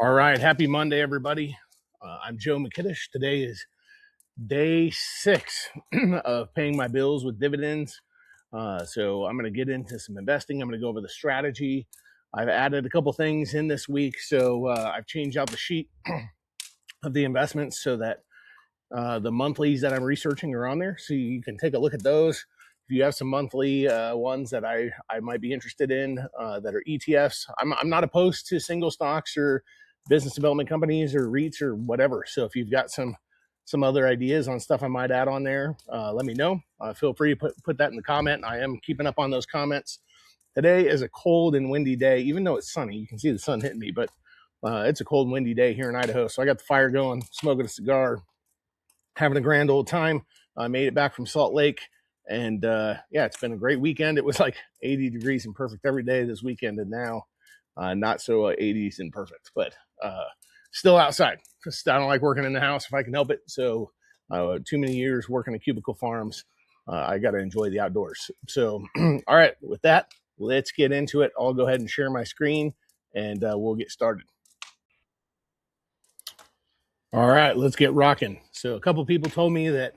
All right. Happy Monday, everybody. I'm Joe McKiddish. Today is day 6 of paying my bills with dividends. So I'm going to get into some investing. I'm going to go over the strategy. I've added a couple things in this week. So I've changed out the sheet of the investments so that the monthlies that I'm researching are on there. So you can take a look at those. If you have some monthly ones that I might be interested in that are ETFs, I'm not opposed to single stocks or business development companies or REITs or whatever. So if you've got some other ideas on stuff I might add on there, let me know. Feel free to put that in the comment. I am keeping up on those comments. Today is a cold and windy day, even though it's sunny. You can see the sun hitting me, but it's a cold and windy day here in Idaho. So I got the fire going, smoking a cigar, having a grand old time. I made it back from Salt Lake, and yeah, it's been a great weekend. It was like 80 degrees and perfect every day this weekend, and now not so 80s and perfect, but still outside. I don't like working in the house if I can help it. So too many years working at cubicle farms. I got to enjoy the outdoors. So all right, with that, let's get into it. I'll go ahead and share my screen, and we'll get started. All right, let's get rocking. So a couple people told me that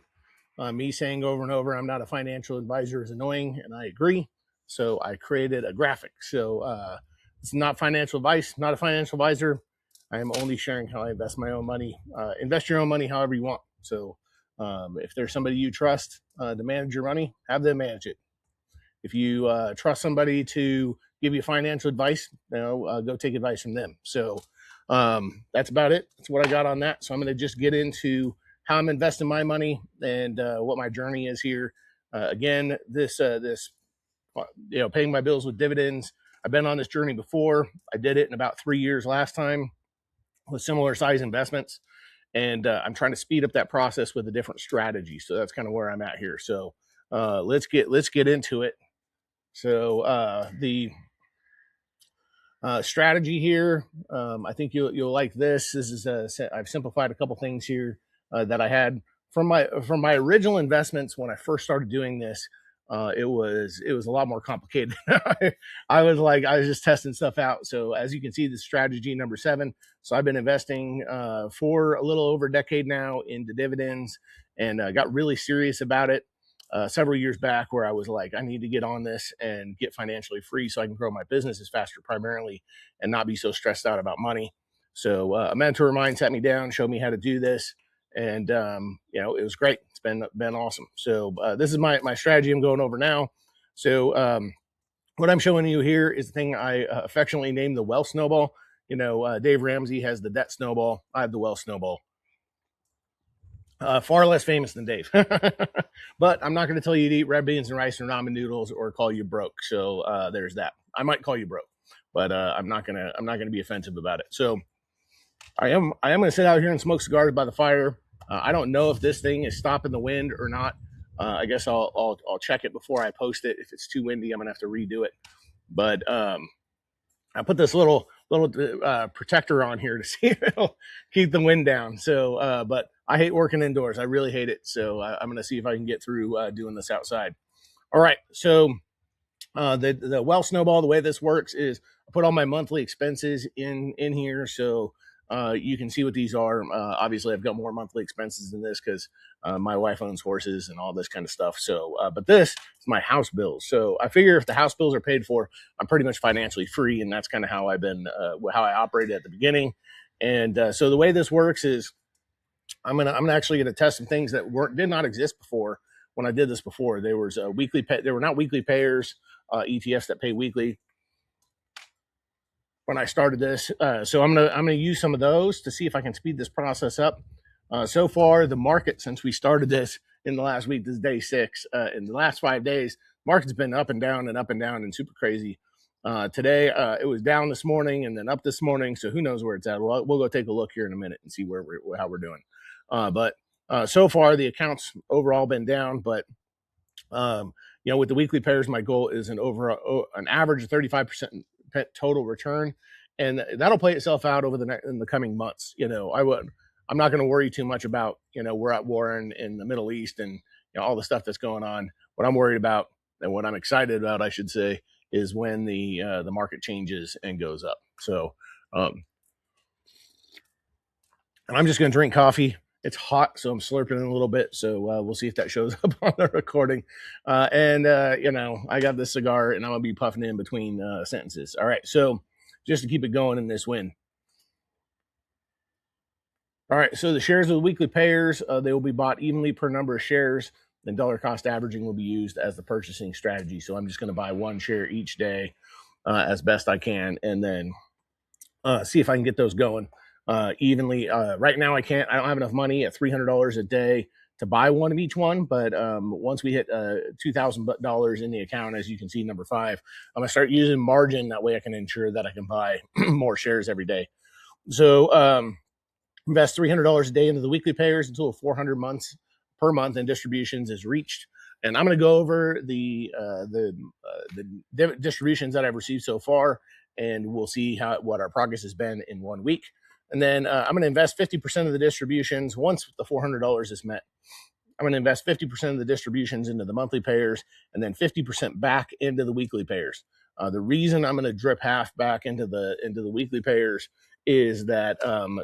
me saying over and over, I'm not a financial advisor is annoying, and I agree. So I created a graphic. So it's not financial advice, not a financial advisor. I am only sharing how I invest my own money. Invest your own money however you want. So if there's somebody you trust to manage your money, have them manage it. If you trust somebody to give you financial advice, go take advice from them. So that's about it. That's what I got on that. So I'm going to just get into how I'm investing my money and what my journey is here. Again, this paying my bills with dividends. I've been on this journey before. I did it in about 3 years last time with similar size investments, and I'm trying to speed up that process with a different strategy. So that's kind of where I'm at here. So let's get into it. So the strategy here, I think you'll like this. This is I've simplified a couple things here that I had from my original investments when I first started doing this. It was a lot more complicated. I was just testing stuff out. So as you can see, the strategy number 7. So I've been investing for a little over a decade now into dividends, and got really serious about it several years back, where I was like, I need to get on this and get financially free so I can grow my businesses faster primarily and not be so stressed out about money. So a mentor of mine sat me down, showed me how to do this. And, it was great. It's been awesome. So this is my strategy I'm going over now. So what I'm showing you here is the thing I affectionately named the wealth snowball. Dave Ramsey has the debt snowball. I have the wealth snowball. Far less famous than Dave, but I'm not going to tell you to eat red beans and rice or ramen noodles or call you broke. So there's that. I might call you broke, but I'm not gonna be offensive about it. So I am going to sit out here and smoke cigars by the fire. I don't know if this thing is stopping the wind or not. I guess I'll check it before I post it. If it's too windy, I'm gonna have to redo it. But I put this little protector on here to see if it'll keep the wind down. So, but I hate working indoors. I really hate it. So I'm going to see if I can get through doing this outside. All right. So the wealth snowball, the way this works is I put all my monthly expenses in here. So you can see what these are. Obviously, I've got more monthly expenses than this because my wife owns horses and all this kind of stuff. So, but this is my house bills. So I figure if the house bills are paid for, I'm pretty much financially free, and that's kind of how how I operated at the beginning. And so the way this works is I'm actually gonna test some things that did not exist before when I did this before. There was a weekly pay. There were not weekly payers, ETFs that pay weekly when I started this. So I'm gonna use some of those to see if I can speed this process up. So far, the market, since we started this in the last week, this is day 6. In the last 5 days, market's been up and down and super crazy. Today, it was down this morning and then up this morning. So who knows where it's at? We'll go take a look here in a minute and see how we're doing. But so far, the accounts overall been down. But with the weekly pairs, my goal is an average of 35% total return, and that'll play itself out in the coming months. I'm not going to worry too much about, we're at war in the Middle East and all the stuff that's going on. What I'm worried about, and what I'm excited about, I should say, is when the market changes and goes up. So And I'm just going to drink coffee. It's hot, so I'm slurping in a little bit. So we'll see if that shows up on the recording. You know, I got this cigar, and I'm going to be puffing in between sentences. All right, so just to keep it going in this win. All right, so the shares of the weekly payers, they will be bought evenly per number of shares. Then dollar cost averaging will be used as the purchasing strategy. So I'm just going to buy one share each day as best I can, and then see if I can get those going evenly. Right now, I can't. I don't have enough money at $300 a day to buy one of each one. But once we hit $2,000 in the account, as you can see, number 5, I'm gonna start using margin. That way, I can ensure that I can buy more shares every day. So invest $300 a day into the weekly payers until 400 months per month in distributions is reached. And I'm going to go over the distributions that I've received so far, and we'll see what our progress has been in 1 week. And then I'm going to invest 50% of the distributions once the $400 is met. I'm going to invest 50% of the distributions into the monthly payers, and then 50% back into the weekly payers. The reason I'm going to drip half back into the weekly payers is that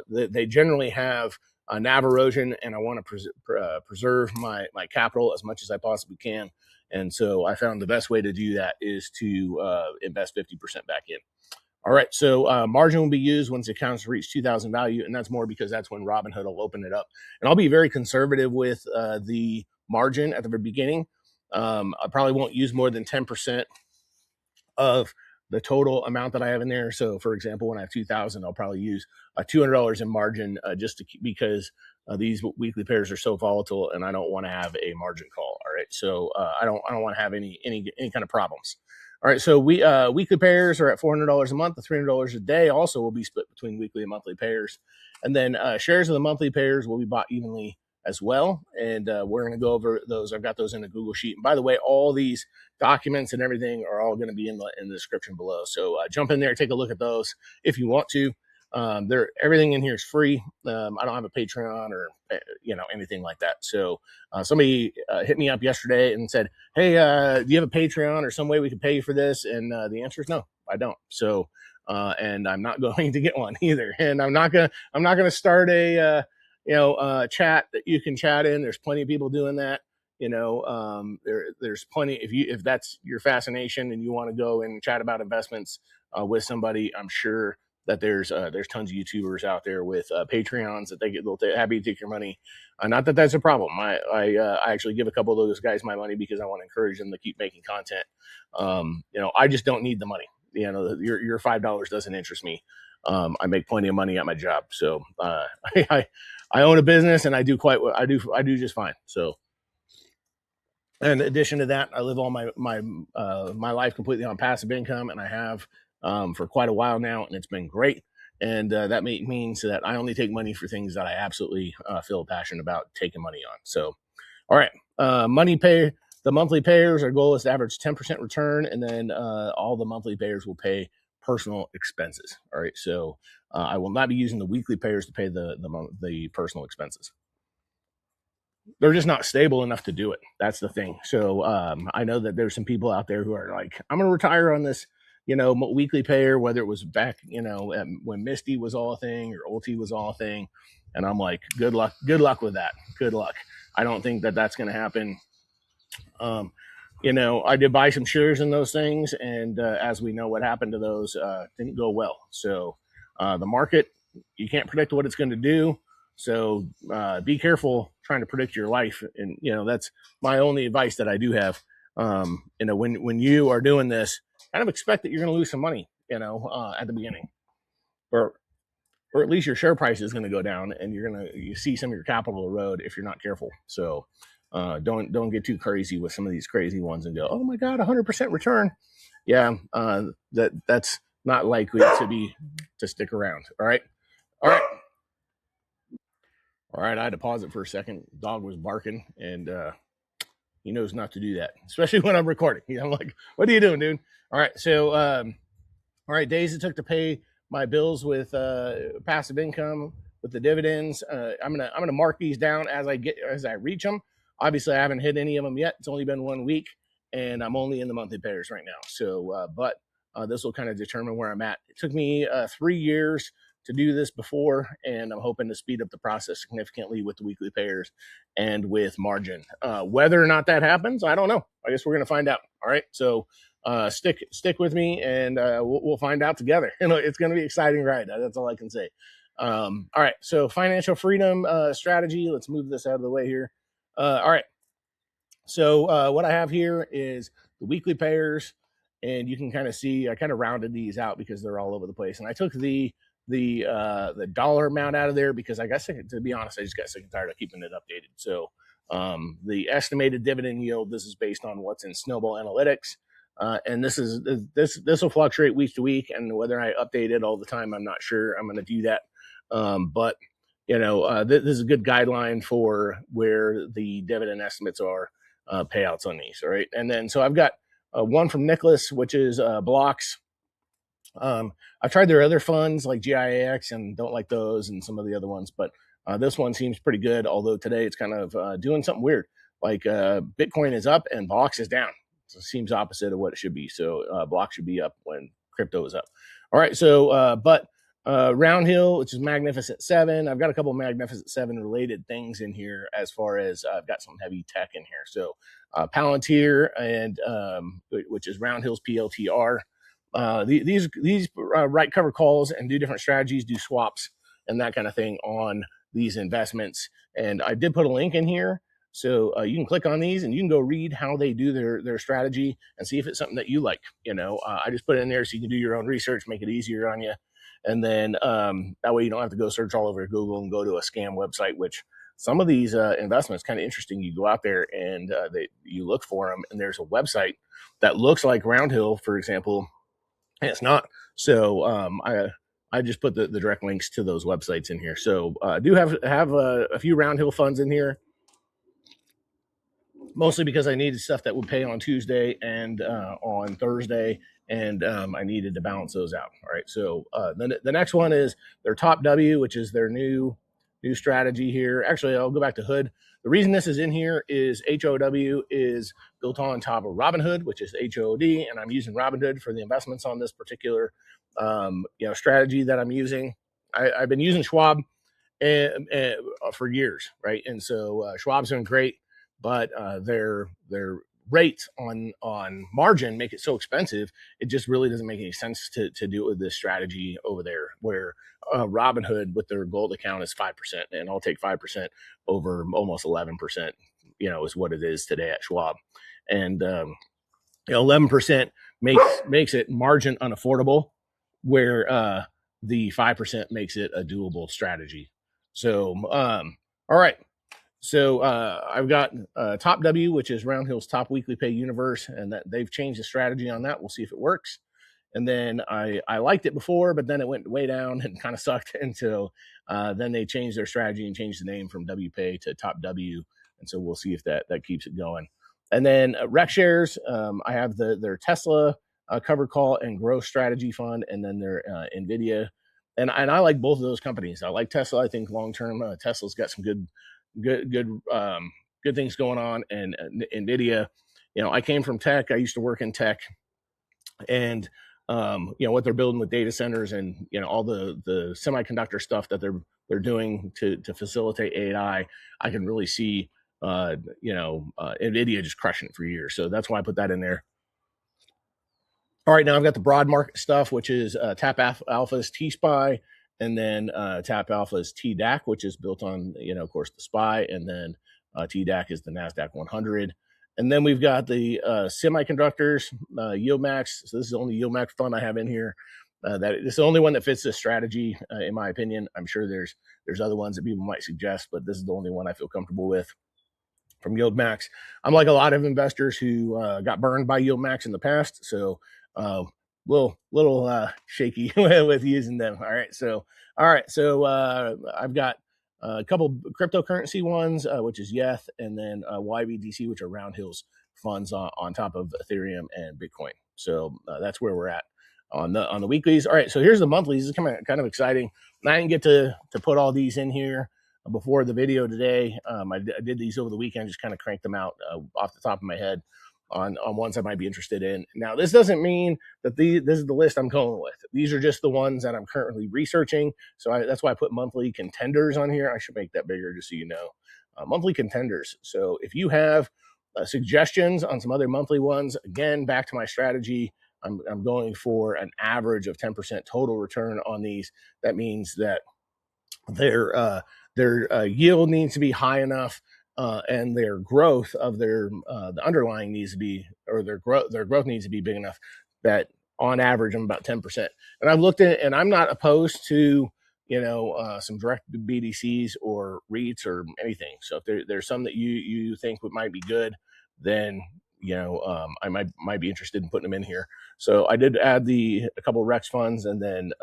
they generally have NAV erosion, and I want to preserve my capital as much as I possibly can. And so I found the best way to do that is to invest 50% back in. All right, so margin will be used once accounts reach 2,000 value, and that's more because that's when Robinhood will open it up. And I'll be very conservative with the margin at the very beginning. I probably won't use more than 10% of the total amount that I have in there. So, for example, when I have 2,000, I'll probably use $200 in margin just to keep, because these weekly pairs are so volatile, and I don't want to have a margin call. All right, so I don't want to have any kind of problems. All right, so weekly pairs are at $400 a month. The $300 a day also will be split between weekly and monthly pairs. And then shares of the monthly pairs will be bought evenly as well. And we're going to go over those. I've got those in a Google Sheet. And by the way, all these documents and everything are all going to be in the description below. So jump in there, take a look at those if you want to. Everything in here is free. I don't have a Patreon or anything like that. So somebody hit me up yesterday and said, "Hey, do you have a Patreon or some way we can pay you for this?" And the answer is no, I don't. So and I'm not going to get one either. And I'm not gonna start a chat that you can chat in. There's plenty of people doing that. There's plenty. If that's your fascination and you want to go and chat about investments with somebody, I'm sure that there's tons of YouTubers out there with Patreons that they're happy to take your money. Not that that's a problem. I actually give a couple of those guys my money because I want to encourage them to keep making content. I just don't need the money. Your $5 doesn't interest me. I make plenty of money at my job, so I own a business and I do I do just fine. So. In addition to that, I live all my life completely on passive income, and I have for quite a while now, and it's been great. And that means that I only take money for things that I absolutely feel passionate about taking money on. So, all right, the monthly payers, our goal is to average 10% return, and then all the monthly payers will pay personal expenses. All right, so I will not be using the weekly payers to pay the personal expenses. They're just not stable enough to do it. That's the thing. So I know that there's some people out there who are like, I'm going to retire on this, weekly payer, whether it was back, when Misty was all a thing or Ulti was all a thing. And I'm like, good luck with that. Good luck. I don't think that that's going to happen. I did buy some shares in those things. And as we know, what happened to those didn't go well. So the market, you can't predict what it's going to do. So be careful trying to predict your life. And, that's my only advice that I do have. When you are doing this, kind of expect that you're going to lose some money, at the beginning, or at least your share price is going to go down and you see some of your capital erode if you're not careful. So don't get too crazy with some of these crazy ones and go, oh my God, 100% return. Yeah. That's not likely to stick around. All right. All right, I had to pause it for a second. Dog was barking, and he knows not to do that, especially when I'm recording. I'm like, "What are you doing, dude?" All right, so all right, days it took to pay my bills with passive income with the dividends. I'm gonna mark these down as I reach them. Obviously, I haven't hit any of them yet. It's only been 1 week, and I'm only in the monthly payers right now. So, but this will kind of determine where I'm at. It took me 3 years to do this before, and I'm hoping to speed up the process significantly with the weekly payers and with margin. Whether or not that happens, I don't know. I guess we're going to find out. All right, so stick with me, and we'll find out together. It's going to be an exciting ride. That's all I can say. All right, so financial freedom strategy. Let's move this out of the way here. All right. So what I have here is the weekly payers, and you can kind of see I kind of rounded these out because they're all over the place. And I took the dollar amount out of there because I guess, to be honest, I just got sick and tired of keeping it updated. So the estimated dividend yield, this is based on what's in Snowball Analytics. And this will fluctuate week to week, and whether I update it all the time, I'm not sure. I'm going to do that. But this is a good guideline for where the dividend estimates are, payouts on these. All right. And then, so I've got one from Nicholas, which is blocks. I've tried their other funds like GIAX and don't like those and some of the other ones, but this one seems pretty good. Although today it's kind of doing something weird. Like Bitcoin is up and blocks is down. So it seems opposite of what it should be. So blocks should be up when crypto is up. All right. So, but Round Hill, which is Magnificent 7. I've got a couple of Magnificent 7 related things in here, as far as I've got some heavy tech in here. So Palantir, and which is Round Hill's PLTR. These write cover calls and do different strategies, do swaps and that kind of thing on these investments. And I did put a link in here. So you can click on these and you can go read how they do their strategy and see if it's something that you like. I just put it in there so you can do your own research, make it easier on you. And then that way you don't have to go search all over Google and go to a scam website, which some of these investments kind of interesting. You go out there and you look for them, and there's a website that looks like Round Hill, for example, and it's not. So I just put the direct links to those websites in here. So I do have a few Round Hill funds in here, mostly because I needed stuff that would pay on Tuesday and on Thursday, and I needed to balance those out. All right, so the next one is their Top W, which is their new strategy here. Actually, I'll go back to Hood. The reason this is in here is HOW is built on top of Robinhood, which is HOD, and I'm using Robinhood for the investments on this particular strategy that I'm using. I've been using Schwab and for years, right? And so Schwab's doing great, but their rates on margin make it so expensive. It just really doesn't make any sense to do it with this strategy over there, where Robinhood with their gold account is 5%, and I'll take 5% over almost 11%, is what it is today at Schwab. And 11% makes it margin unaffordable, where the 5% makes it a doable strategy. So all right. So I've got Top W, which is Round Hill's top weekly pay universe, and that they've changed the strategy on that. We'll see if it works. And then I liked it before, but then it went way down and kind of sucked until then they changed their strategy and changed the name from WPay to Top W. And so we'll see if that keeps it going. And then Rec Shares, I have their Tesla covered call and growth strategy fund, and then their NVIDIA. And I like both of those companies. I like Tesla. I think long term Tesla's got some good things going on. And NVIDIA, I came from tech. I used to work in tech, and what they're building with data centers and all the semiconductor stuff that they're doing to facilitate AI, I can really see NVIDIA just crushing it for years. So that's why I put that in there. All right, now I've got the broad market stuff, which is Tap Alpha's T-SPY, and then Tap Alpha's TDAC, which is built on, of course, the SPY, and then TDAC is the NASDAQ 100. And then we've got the semiconductors, YieldMax. So this is the only YieldMax fund I have in here. It's the only one that fits this strategy, in my opinion. I'm sure there's other ones that people might suggest, but this is the only one I feel comfortable with from YieldMax. I'm like a lot of investors who got burned by YieldMax in the past, so little shaky with using them. All right, so I've got a couple cryptocurrency ones, which is YETH, and then YBDC, which are Round Hill's funds on top of Ethereum and Bitcoin. So that's where we're at on the weeklies. All right, so here's the monthlies. This is kind of exciting. I didn't get to put all these in here before the video today. I did these over the weekend, just kind of cranked them out off the top of my head. on ones I might be interested in. Now, this doesn't mean that this is the list I'm going with. These are just the ones that I'm currently researching. So that's why I put monthly contenders on here. I should make that bigger just so you know. Monthly contenders. So if you have suggestions on some other monthly ones, again, back to my strategy, I'm going for an average of 10% total return on these. That means that their yield needs to be high enough, and their growth of the underlying needs to be, or their growth needs to be big enough that on average I'm about 10%. And I've looked at, and I'm not opposed to some direct BDCs or REITs or anything. So if there's some that you think might be good, then I might be interested in putting them in here. So I did add a couple of Rex funds, and then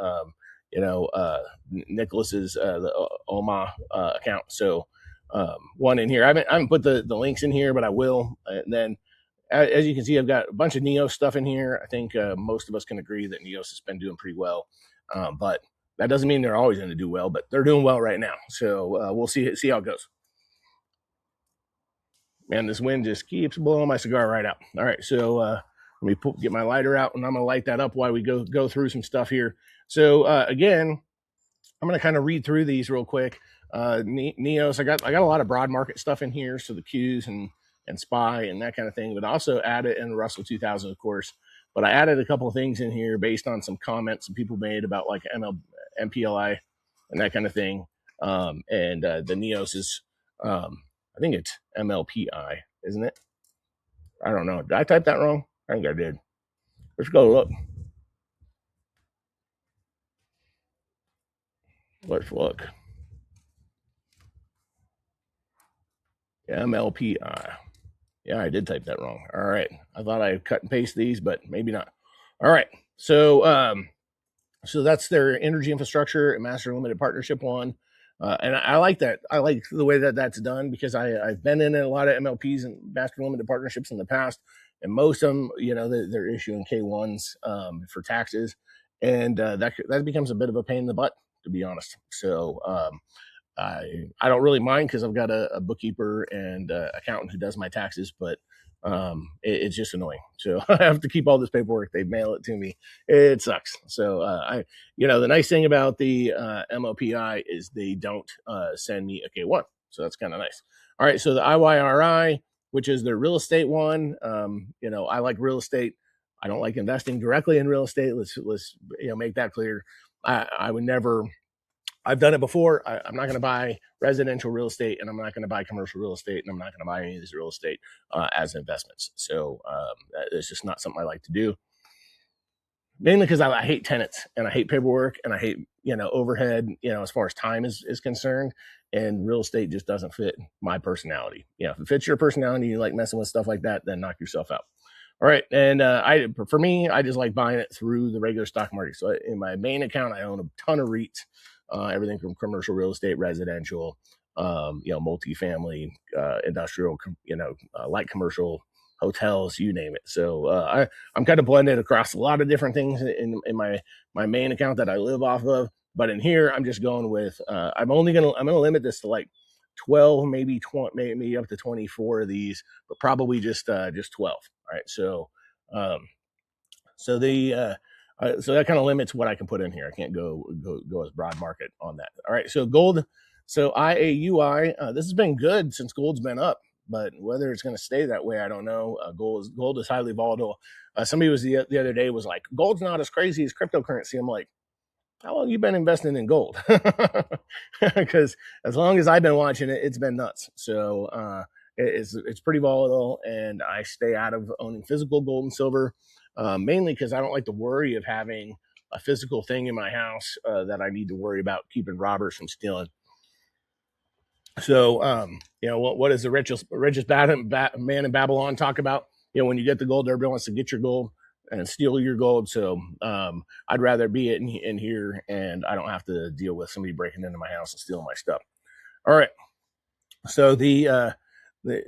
Nicholas's the OMA account. So one in here. I haven't put the links in here, but I will. And then as you can see, I've got a bunch of NEOS stuff in here. I think most of us can agree that NEOS has been doing pretty well, but that doesn't mean they're always going to do well. But they're doing well right now. So we'll see how it goes. Man, this wind just keeps blowing my cigar right out. All right, so let me get my lighter out, and I'm going to light that up while we go through some stuff here. So again, I'm going to kind of read through these real quick. NEOS, I got a lot of broad market stuff in here, so the Qs and SPY and that kind of thing, but also added in Russell 2000, of course. But I added a couple of things in here based on some comments some people made about like MPLI and that kind of thing. And the NEOS is, I think it's MLPI, isn't it? I don't know. Did I type that wrong? I think I did. Let's go look. Let's look. MLPI. Yeah, I did type that wrong. All right. I thought I cut and paste these, but maybe not. All right. So so that's their energy infrastructure and master limited partnership one. And I like that. I like the way that that's done, because I've been in a lot of MLPs and master limited partnerships in the past, and most of them, they're issuing K1s for taxes, and that becomes a bit of a pain in the butt, to be honest. So I don't really mind, because I've got a bookkeeper and accountant who does my taxes, but it's just annoying. So I have to keep all this paperwork. They mail it to me. It sucks. So the nice thing about the MLPI is they don't send me a K1. So that's kind of nice. All right. So the IYRI, which is their real estate one. I like real estate. I don't like investing directly in real estate. Let's make that clear. I would never. I've done it before. I'm not going to buy residential real estate, and I'm not going to buy commercial real estate, and I'm not going to buy any of this real estate as investments. So it's just not something I like to do. Mainly because I hate tenants, and I hate paperwork, and I hate overhead. As far as time is concerned, and real estate just doesn't fit my personality. If it fits your personality, you like messing with stuff like that, then knock yourself out. All right, and for me, I just like buying it through the regular stock market. So in my main account, I own a ton of REITs. Everything from commercial real estate, residential, multifamily, industrial, light commercial, hotels, you name it. So I'm kind of blended across a lot of different things in my main account that I live off of. But in here, I'm just going with I'm gonna limit this to like 12, maybe 20, maybe up to 24 of these, but probably just 12. All right, so so that kind of limits what I can put in here. I can't go as broad market on that. All right, so gold. So IAUI, this has been good since gold's been up, but whether it's going to stay that way, I don't know. Gold is highly volatile. Somebody was the other day was like, gold's not as crazy as cryptocurrency. I'm like, how long have you been investing in gold? Because as long as I've been watching it, it's been nuts. So it's pretty volatile, and I stay out of owning physical gold and silver. Mainly because I don't like the worry of having a physical thing in my house that I need to worry about keeping robbers from stealing. So, what does the richest man in Babylon talk about? When you get the gold, everybody wants to get your gold and steal your gold. So I'd rather be it in here, and I don't have to deal with somebody breaking into my house and stealing my stuff. All right. So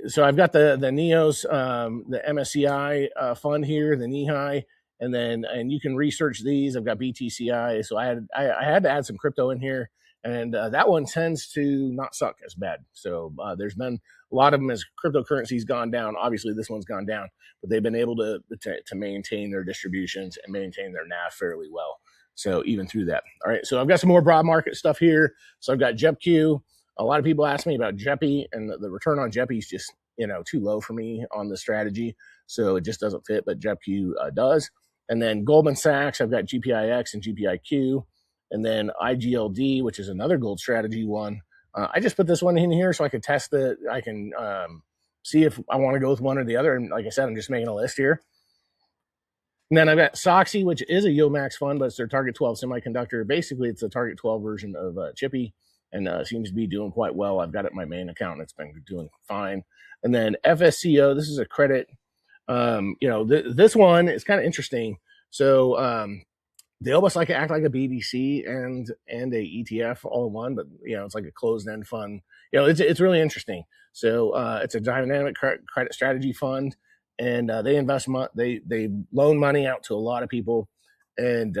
so I've got the NEOS, the MSCI fund here, the NEHI, and you can research these. I've got BTCI. So I had to add some crypto in here, and that one tends to not suck as bad. So there's been a lot of them as cryptocurrency's gone down. Obviously, this one's gone down, but they've been able to maintain their distributions and maintain their NAV fairly well. So even through that. All right, so I've got some more broad market stuff here. So I've got JEPQ. A lot of people ask me about JEPI, and the return on JEPI is just too low for me on the strategy, so it just doesn't fit. But JEPQ does. And then Goldman Sachs, I've got GPIX and GPIQ, and then IGLD, which is another gold strategy one. I just put this one in here so I could test it. I can see if I want to go with one or the other. And like I said, I'm just making a list here. And then I've got Soxy, which is a YoMax fund, but it's their Target 12 semiconductor. Basically, it's a Target 12 version of Chippy, and seems to be doing quite well. I've got it in my main account, and it's been doing fine. And then FSCO, this is a credit. This one is kind of interesting. So they almost like act like a BDC and a ETF all in one, but it's like a closed-end fund. It's really interesting. So it's a dynamic credit strategy fund, and they invest they loan money out to a lot of people, and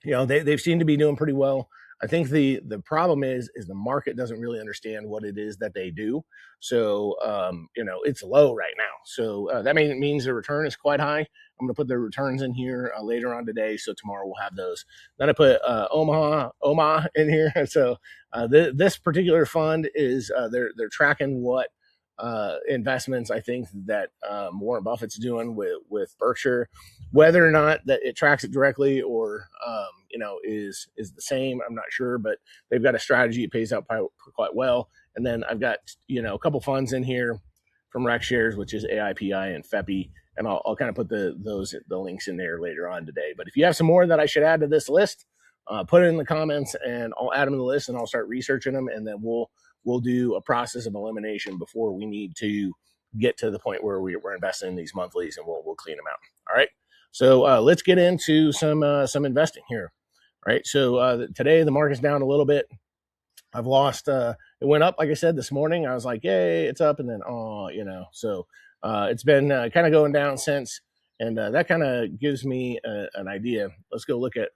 they seem to be doing pretty well. I think the problem is the market doesn't really understand what it is that they do. So it's low right now. So that means the return is quite high. I'm going to put the returns in here later on today, so tomorrow we'll have those. Then I put Omaha in here. So this particular fund is they're tracking what investments I think that Warren Buffett's doing with Berkshire. Whether or not that it tracks it directly or is the same, I'm not sure, but they've got a strategy. It pays out quite well. And then I've got a couple funds in here from RecShares, which is AIPI and FEPI, and I'll kind of put the links in there later on today. But if you have some more that I should add to this list, put it in the comments, and I'll add them to the list, and I'll start researching them, and then we'll do a process of elimination before we need to get to the point where we're investing in these monthlies, and we'll clean them out. All right. So let's get into some investing here. All right. So today the market's down a little bit. I've lost. It went up, like I said, this morning. I was like, yay, it's up, and then So it's been kind of going down since, and that kind of gives me an idea. Let's go look at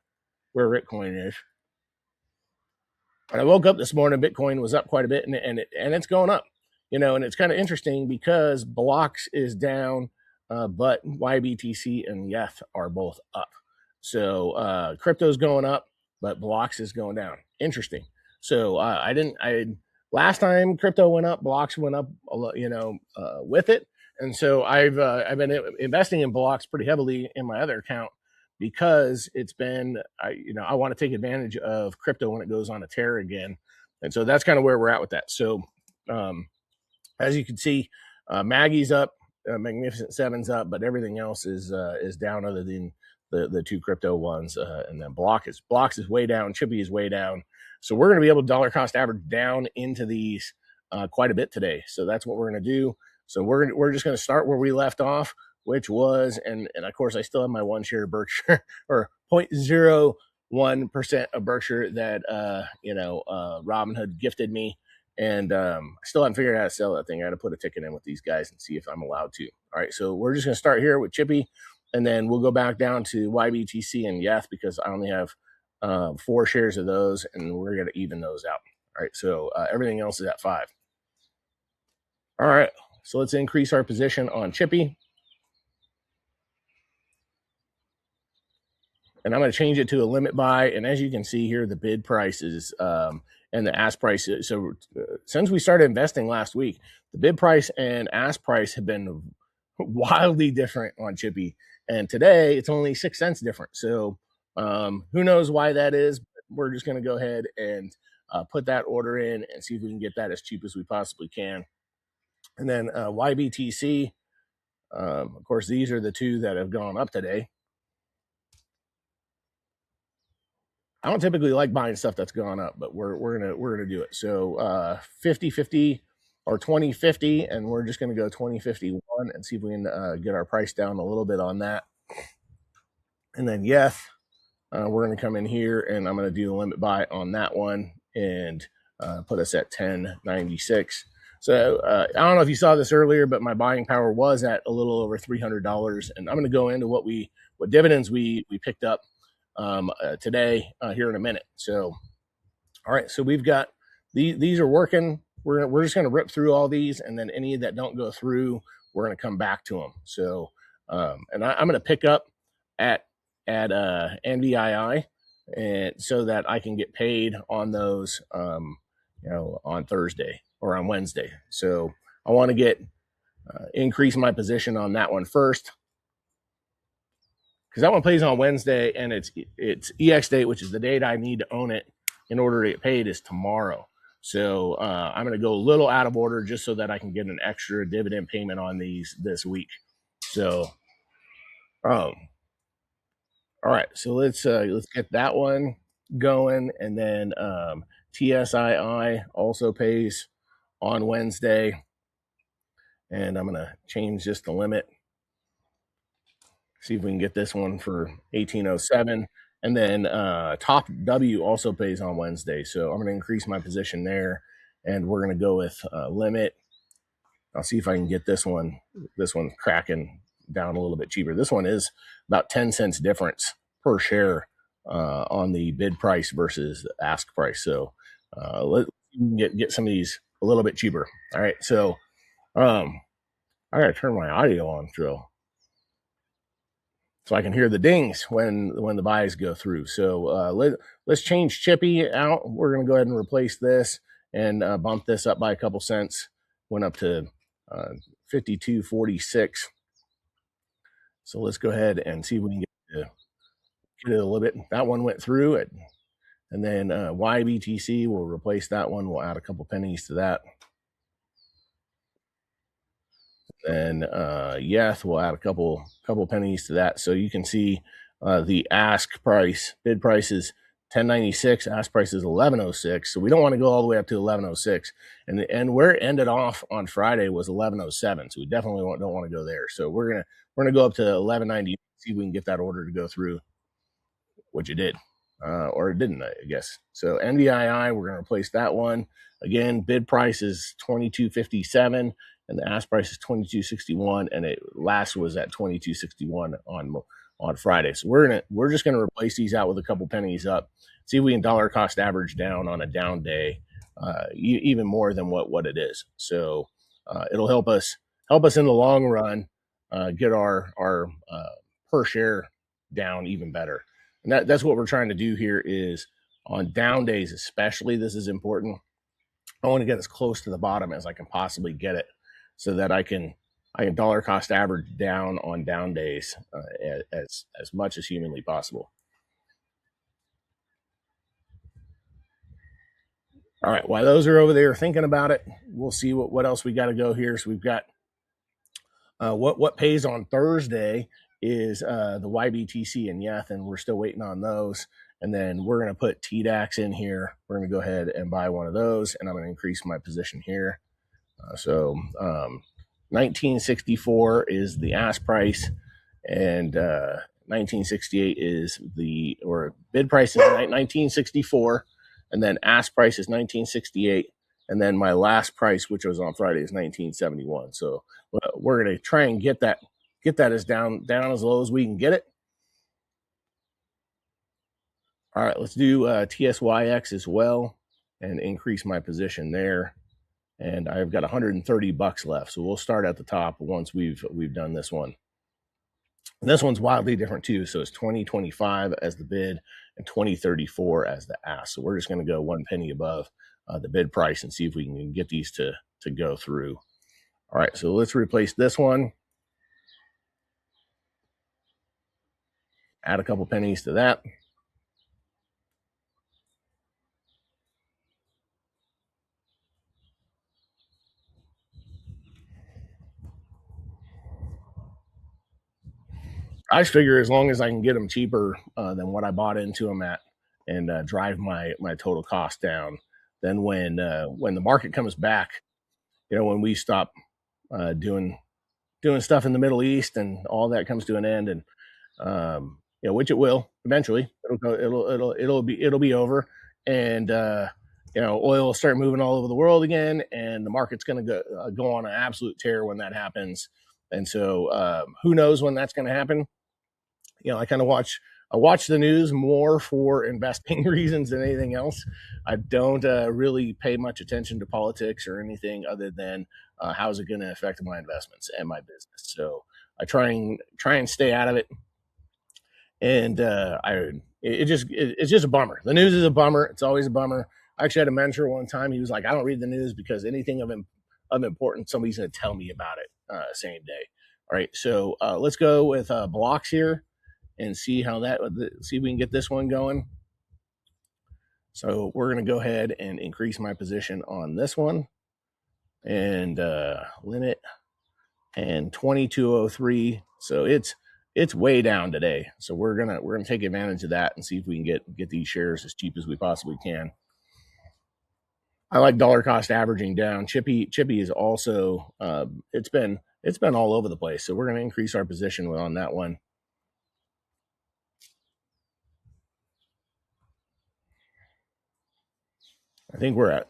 where Bitcoin is. And I woke up this morning, Bitcoin was up quite a bit, and it's going up. And it's kind of interesting because Blocks is down, but YBTC and YETH are both up. So crypto's going up, but Blocks is going down. Interesting. So last time crypto went up, Blocks went up, with it. And so I've been investing in Blocks pretty heavily in my other account because it's been, I want to take advantage of crypto when it goes on a tear again. And so that's kind of where we're at with that. So as you can see, Maggie's up, Magnificent Seven's up, but everything else is down other than the two crypto ones. And then Blocks is way down. Chippy is way down. So we're going to be able to dollar cost average down into these quite a bit today. So that's what we're going to do. So we're just going to start where we left off, which was, and of course I still have my one share of Berkshire or 0.01% of Berkshire that Robinhood gifted me. And I still haven't figured out how to sell that thing. I got to put a ticket in with these guys and see if I'm allowed to. All right, so we're just going to start here with Chippy, and then we'll go back down to YBTC and YETH because I only have 4 shares of those, and we're going to even those out. All right, so everything else is at 5. All right, so let's increase our position on Chippy. And I'm going to change it to a limit buy. And as you can see here, the bid price is and the ask price. So since we started investing last week, the bid price and ask price have been wildly different on Chippy. And today it's only 6 cents different. So who knows why that is? But we're just going to go ahead and put that order in and see if we can get that as cheap as we possibly can. And then YBTC, of course, these are the two that have gone up today. I don't typically like buying stuff that's gone up, but we're gonna do it. So 50-50 or 20-50, and we're just gonna go 20-51 and see if we can get our price down a little bit on that. And then YETH, we're gonna come in here and I'm gonna do the limit buy on that one and put us at 10.96. So I don't know if you saw this earlier, but my buying power was at a little over $300, and I'm gonna go into what dividends we picked up today here in a minute. So All right, so we've got these are working. We're just going to rip through all these, and then any that don't go through, we're going to come back to them. So, and I'm going to pick up at NDII, and so that I can get paid on those, on Thursday or on Wednesday. So I want to get increase my position on that one first, because that one plays on Wednesday, and it's EX date, which is the date I need to own it in order to get paid, is tomorrow. So I'm going to go a little out of order just so that I can get an extra dividend payment on these this week. So, all right, so let's get that one going, and then TSII also pays on Wednesday, and I'm going to change just the limit. See if we can get this one for 1807. And then Top W also pays on Wednesday. So I'm going to increase my position there. And we're going to go with limit. I'll see if I can get this one cracking down a little bit cheaper. This one is about 10 cents difference per share on the bid price versus the ask price. So let's get some of these a little bit cheaper. All right. So I got to turn my audio on, Drill, so I can hear the dings when the buys go through. So let's change Chippy out. We're going to go ahead and replace this and bump this up by a couple cents. Went up to 52.46. So let's go ahead and see if we can get it a little bit. That one went through it. And then YBTC, we'll replace that one. We'll add a couple pennies to that. And yes, we'll add a couple pennies to that. So you can see the ask price, bid price is 1096, ask price is 1106. So we don't want to go all the way up to 1106. And where it ended off on Friday was 1107. So we definitely don't want to go there. So we're gonna go up to 1190, see if we can get that order to go through, which it did. Or it didn't, I guess. So NDII, we're going to replace that one. Again, bid price is 22.57, and the ask price is 22.61, and it last was at 22.61 on Friday. So we're just gonna replace these out with a couple pennies up. See if we can dollar cost average down on a down day, even more than what it is. So it'll help us in the long run get our per share down even better. And that's what we're trying to do here, is on down days especially, this is important. I want to get as close to the bottom as I can possibly get it, so that I can dollar cost average down on down days as much as humanly possible. All right, while those are over there thinking about it, we'll see what else we got to go here. So we've got what pays on Thursday is the YBTC and YETH, and we're still waiting on those. And then we're going to put TDAX in here. We're going to go ahead and buy one of those, and I'm going to increase my position here. So 1964 is the ask price, and 1968 is or bid price is 1964, and then ask price is 1968, and then my last price, which was on Friday, is 1971. So we're going to try and get that as down as low as we can get it. All right, let's do TSYX as well and increase my position there. And I've got $130 left. So we'll start at the top once we've done this one. And this one's wildly different too. So it's 2025 as the bid and 2034 as the ask. So we're just going to go 1 penny above the bid price and see if we can get these to go through. All right, so let's replace this one. Add a couple pennies to that. I figure as long as I can get them cheaper than what I bought into them at, and drive my total cost down, then when the market comes back, when we stop doing stuff in the Middle East and all that comes to an end, and which it will eventually, it'll be over, and oil will start moving all over the world again, and the market's going to go on an absolute tear when that happens. And so who knows when that's going to happen. I kind of watch I watch the news more for investing reasons than anything else. I don't really pay much attention to politics or anything other than how's it going to affect my investments and my business. So I try and stay out of it. And it's just a bummer. The news is a bummer. It's always a bummer. I actually had a mentor one time. He was like, I don't read the news because anything of importance, somebody's going to tell me about it same day. All right, so let's go with blocks here and see see if we can get this one going. So we're going to go ahead and increase my position on this one and limit and 2203. So it's way down today. So we're gonna take advantage of that and see if we can get these shares as cheap as we possibly can. I like dollar cost averaging down. Chippy is also it's been all over the place. So we're going to increase our position on that one. I think we're at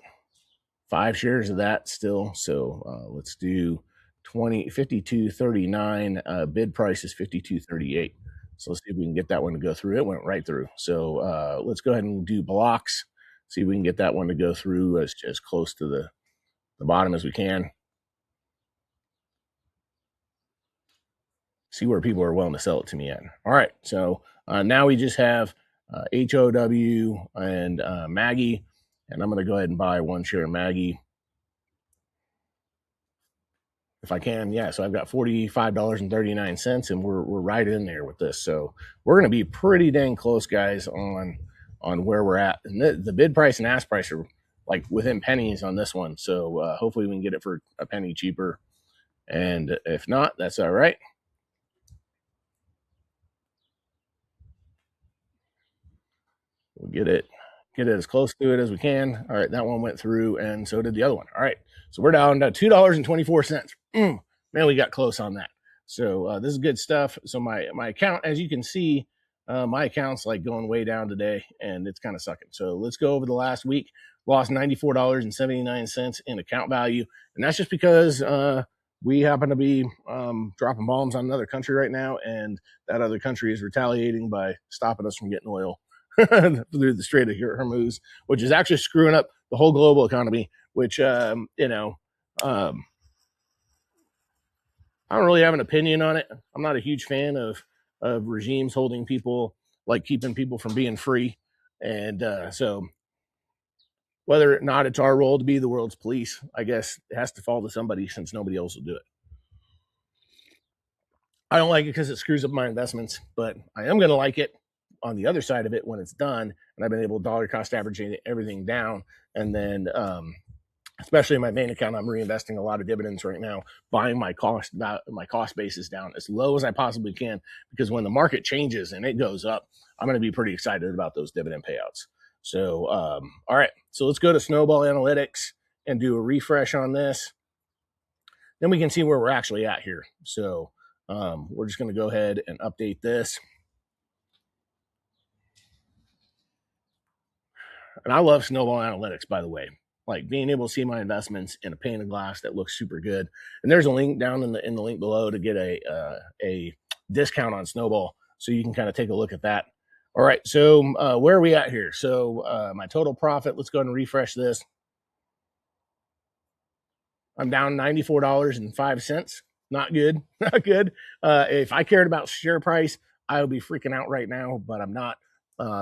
5 shares of that still. So let's do 52.39. Bid price is 52.38. So let's see if we can get that one to go through. It went right through. So let's go ahead and do blocks. See if we can get that one to go through as close to the bottom as we can. See where people are willing to sell it to me at. All right. So now we just have HOW and Maggie. And I'm going to go ahead and buy 1 share of Maggie if I can. Yeah, so I've got $45.39, and we're right in there with this. So we're going to be pretty dang close, guys, on where we're at. And the bid price and ask price are like within pennies on this one. So hopefully we can get it for a penny cheaper. And if not, that's all right. We'll get it as close to it as we can. All right, that one went through, and so did the other one. All right, so we're down to $2.24. Man, we got close on that. So this is good stuff. So my account, as you can see, my account's like going way down today, and it's kind of sucking. So let's go over the last week. Lost $94.79 in account value, and that's just because we happen to be dropping bombs on another country right now, and that other country is retaliating by stopping us from getting oil through the Strait of Hormuz, which is actually screwing up the whole global economy, which, I don't really have an opinion on it. I'm not a huge fan of regimes holding people, like keeping people from being free. And so whether or not it's our role to be the world's police, I guess it has to fall to somebody since nobody else will do it. I don't like it because it screws up my investments, but I am going to like it on the other side of it when it's done, and I've been able to dollar cost averaging everything down. And then especially in my main account, I'm reinvesting a lot of dividends right now, buying my cost basis down as low as I possibly can, because when the market changes and it goes up, I'm going to be pretty excited about those dividend payouts. So all right, so let's go to Snowball Analytics and do a refresh on this. Then we can see where we're actually at here. So we're just going to go ahead and update this. And I love Snowball Analytics, by the way. Like being able to see my investments in a pane of glass that looks super good. And there's a link down in the link below to get a discount on Snowball, so you can kind of take a look at that. All right, so where are we at here? So my total profit, let's go ahead and refresh this. I'm down $94.05. Not good, not good. If I cared about share price, I would be freaking out right now, but I'm not.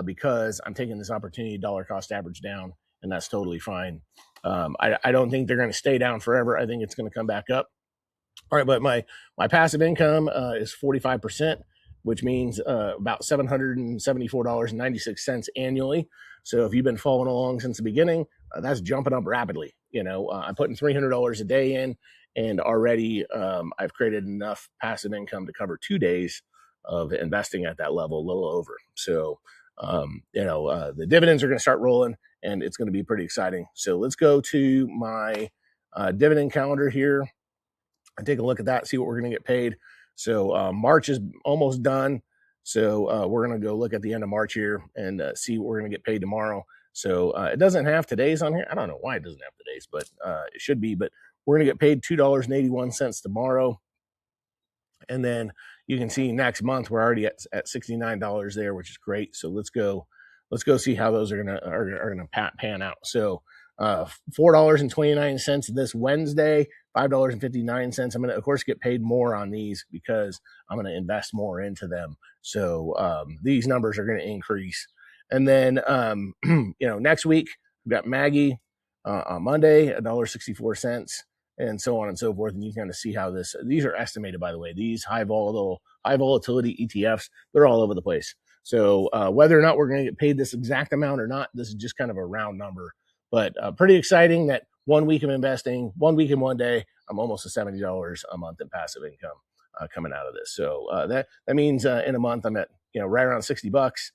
Because I'm taking this opportunity to dollar cost average down, and that's totally fine. I don't think they're going to stay down forever. I think it's going to come back up. All right, but my passive income is 45%, which means about $774.96 annually. So if you've been following along since the beginning, that's jumping up rapidly. I'm putting $300 a day in, and already I've created enough passive income to cover 2 days of investing at that level, a little over. So the dividends are going to start rolling, and it's going to be pretty exciting. So let's go to my dividend calendar here and take a look at that, see what we're going to get paid. So March is almost done. So we're going to go look at the end of March here and see what we're going to get paid tomorrow. So it doesn't have today's on here. I don't know why it doesn't have today's, but it should be. But we're going to get paid $2.81 tomorrow. And then, you can see next month we're already at $69 there, which is great. So let's go see how those are gonna pan out. So $4.29 this Wednesday, $5.59. I'm gonna of course get paid more on these because I'm gonna invest more into them. So these numbers are gonna increase. And then next week we've got Maggie on Monday, $1.64, and so on and so forth. And you can kind of see how these are estimated, by the way. These high volatility ETFs, they're all over the place. So whether or not we're going to get paid this exact amount or not, this is just kind of a round number. But pretty exciting that 1 week of investing, 1 week in 1 day, I'm almost at $70 a month in passive income coming out of this. So that means in a month I'm at right around $60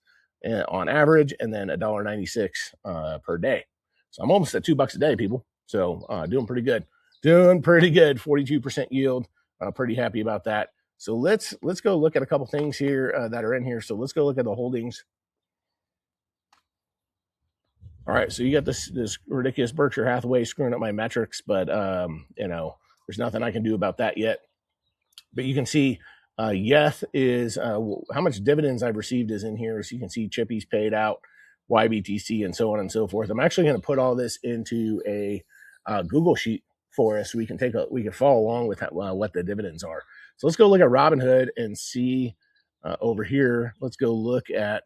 on average, and then $1.96 per day. So I'm almost at $2 a day, people. So doing pretty good. 42% yield. Pretty happy about that. So let's go look at a couple things here that are in here. So let's go look at the holdings. All right, so you got this ridiculous Berkshire Hathaway screwing up my metrics, but there's nothing I can do about that yet. But you can see YETH is how much dividends I've received is in here. So you can see Chippy's paid out, YBTC, and so on and so forth. I'm actually going to put all this into a Google sheet for us so we can follow along with what the dividends are. So let's go look at Robinhood and see over here. Let's go look at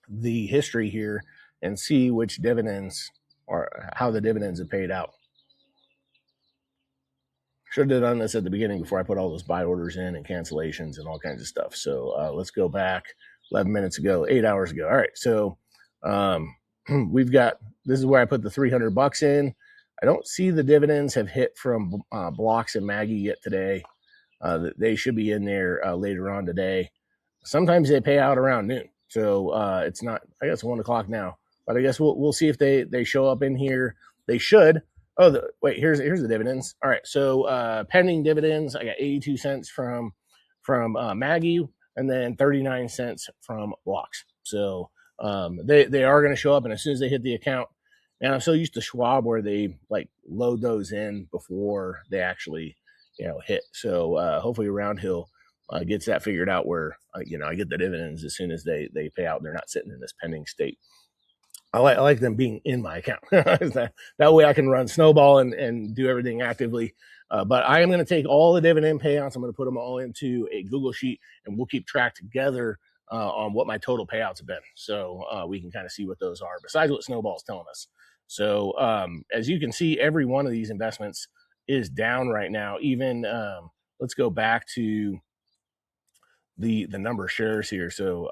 the history here and see which dividends or how the dividends have paid out. Should have done this at the beginning before I put all those buy orders in and cancellations and all kinds of stuff. So let's go back 11 minutes ago, 8 hours ago. All right, so we've got, this is where I put the $300 in. I don't see the dividends have hit from Blocks and Maggie yet today. They should be in there later on today. Sometimes they pay out around noon. So it's not, I guess 1 o'clock now, but I guess we'll see if they show up in here. They should. Oh, wait, here's the dividends. All right, so pending dividends, I got 82 cents from Maggie, and then 39 cents from Blocks. So they are going to show up, and as soon as they hit the account, and I'm so used to Schwab where they like load those in before they actually hit. So hopefully Roundhill gets that figured out where I get the dividends as soon as they pay out. They're not sitting in this pending state. I like them being in my account. that way I can run Snowball and do everything actively. But I am going to take all the dividend payouts. I'm going to put them all into a Google sheet, and we'll keep track together on what my total payouts have been. So we can kind of see what those are besides what Snowball is telling us. So as you can see, every one of these investments is down right now. Even let's go back to the number of shares here. So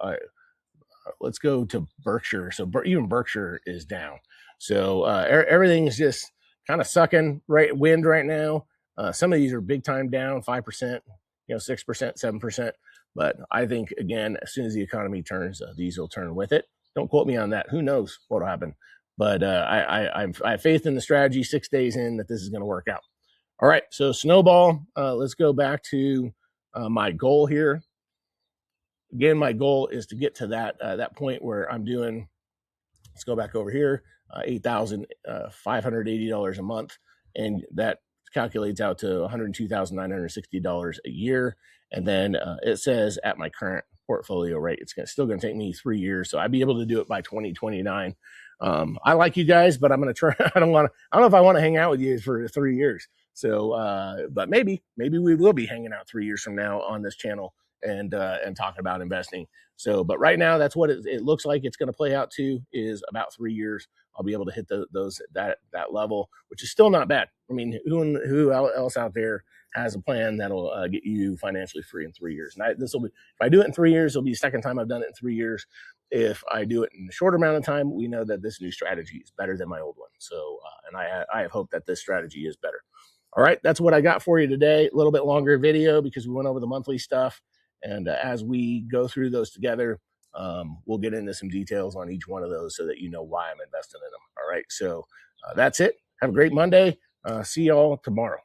let's go to Berkshire. So even Berkshire is down. So everything's just kind of sucking wind right now. Some of these are big time down, 5%, 6%, 7%. But I think, again, as soon as the economy turns, these will turn with it. Don't quote me on that. Who knows what will happen? But I have faith in the strategy 6 days in that this is going to work out. All right, so Snowball, let's go back to my goal here. Again, my goal is to get to that point where I'm doing, let's go back over here, $8,580 a month, and that calculates out to $102,960 a year. And then it says at my current portfolio rate, it's still going to take me 3 years, so I'd be able to do it by 2029. I like you guys, but I'm going to try. I don't know if I want to hang out with you for 3 years. So, but maybe we will be hanging out 3 years from now on this channel and talking about investing. So, but right now, that's what it looks like it's going to play out to, is about 3 years. I'll be able to hit that level, which is still not bad. I mean, who else out there has a plan that'll get you financially free in 3 years? And if I do it in 3 years, it'll be the second time I've done it in 3 years. If I do it in a shorter amount of time, we know that this new strategy is better than my old one. So, and I have hope that this strategy is better. All right, that's what I got for you today. A little bit longer video because we went over the monthly stuff. And as we go through those together, we'll get into some details on each one of those so that you know why I'm investing in them. All right, so that's it. Have a great Monday. See y'all tomorrow.